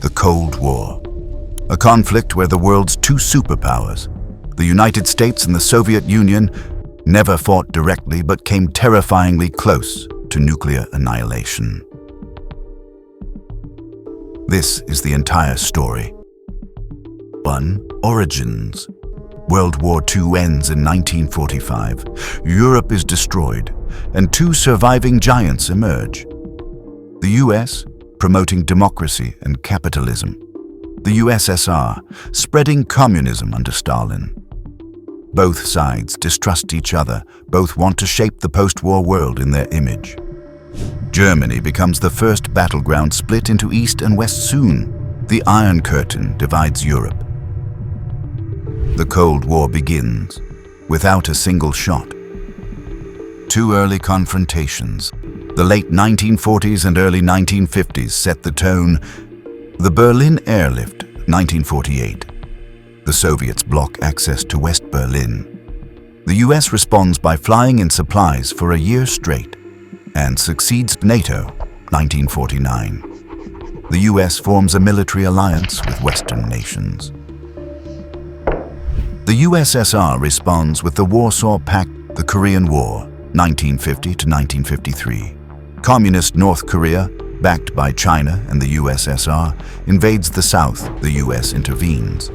The Cold War. A conflict where the world's two superpowers, the United States and the Soviet Union, never fought directly but came terrifyingly close to nuclear annihilation. This is the entire story. 1. Origins. World War II ends in 1945. Europe is destroyed, and two surviving giants emerge. The US, promoting democracy and capitalism. The USSR, spreading communism under Stalin. Both sides distrust each other, both want to shape the post-war world in their image. Germany becomes the first battleground, split into East and West soon. The Iron Curtain divides Europe. The Cold War begins, without a single shot. Two early confrontations, the late 1940s and early 1950s, set the tone. The Berlin Airlift, 1948. The Soviets block access to West Berlin. The US responds by flying in supplies for a year straight, and succeeds NATO, 1949. The US forms a military alliance with Western nations. The USSR responds with the Warsaw Pact, the Korean War, 1950 to 1953. Communist North Korea, backed by China and the USSR, invades the South. The US intervenes.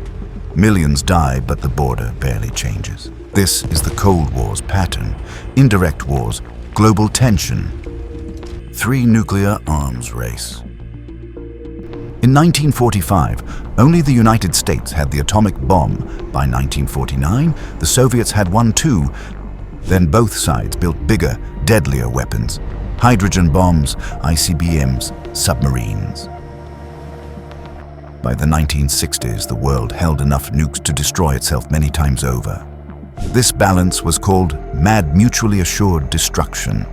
Millions die, but the border barely changes. This is the Cold War's pattern. Indirect wars, global tension. 3. Nuclear arms race. In 1945, only the United States had the atomic bomb. By 1949, the Soviets had one too. Then both sides built bigger, deadlier weapons. Hydrogen bombs, ICBMs, submarines. By the 1960s, the world held enough nukes to destroy itself many times over. This balance was called mad mutually assured destruction.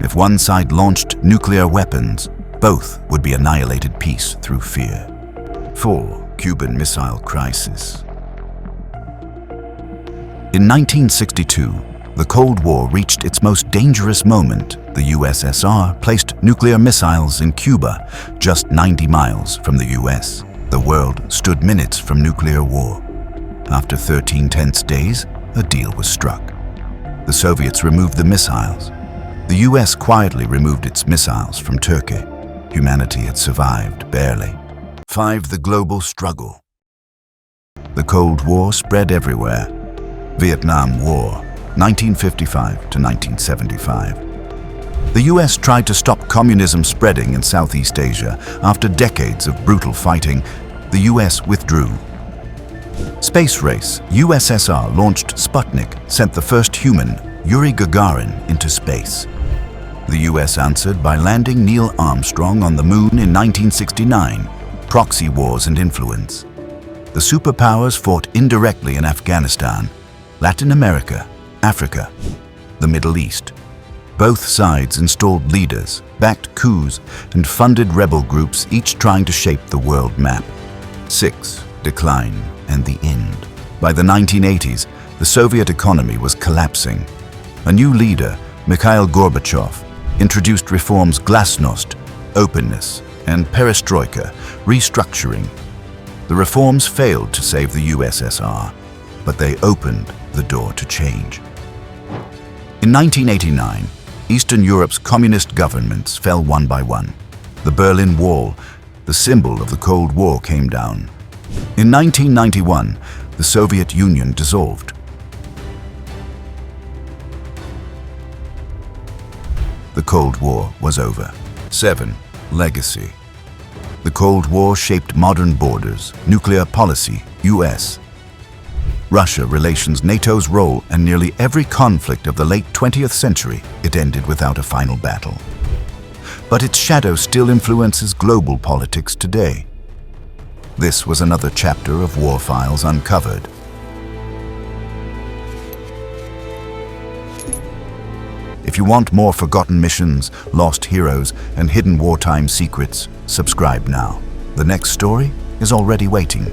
If one side launched nuclear weapons, both would be annihilated peace through fear. 4. Cuban Missile Crisis. In 1962, the Cold War reached its most dangerous moment. The USSR placed nuclear missiles in Cuba, just 90 miles from the US. The world stood minutes from nuclear war. After 13 tense days, a deal was struck. The Soviets removed the missiles. The US quietly removed its missiles from Turkey. Humanity had survived, barely. 5. The global struggle. The Cold War spread everywhere. Vietnam War, 1955 to 1975. The US tried to stop communism spreading in Southeast Asia. After decades of brutal fighting, the US withdrew. Space race. USSR launched Sputnik, sent the first human, Yuri Gagarin, into space. The US answered by landing Neil Armstrong on the moon in 1969. Proxy wars and influence. The superpowers fought indirectly in Afghanistan, Latin America, Africa, the Middle East. Both sides installed leaders, backed coups, and funded rebel groups, each trying to shape the world map. 6. Decline and the end. By the 1980s, the Soviet economy was collapsing. A new leader, Mikhail Gorbachev, introduced reforms: glasnost, openness, and perestroika, restructuring. The reforms failed to save the USSR, but they opened the door to change. In 1989, Eastern Europe's communist governments fell one by one. The Berlin Wall, the symbol of the Cold War, came down. In 1991, the Soviet Union dissolved. The Cold War was over. 7. Legacy. The Cold War shaped modern borders, nuclear policy, US, Russia relations, NATO's role, and nearly every conflict of the late 20th century. It ended without a final battle. But its shadow still influences global politics today. This was another chapter of War Files Uncovered. If you want more forgotten missions, lost heroes, and hidden wartime secrets, subscribe now. The next story is already waiting.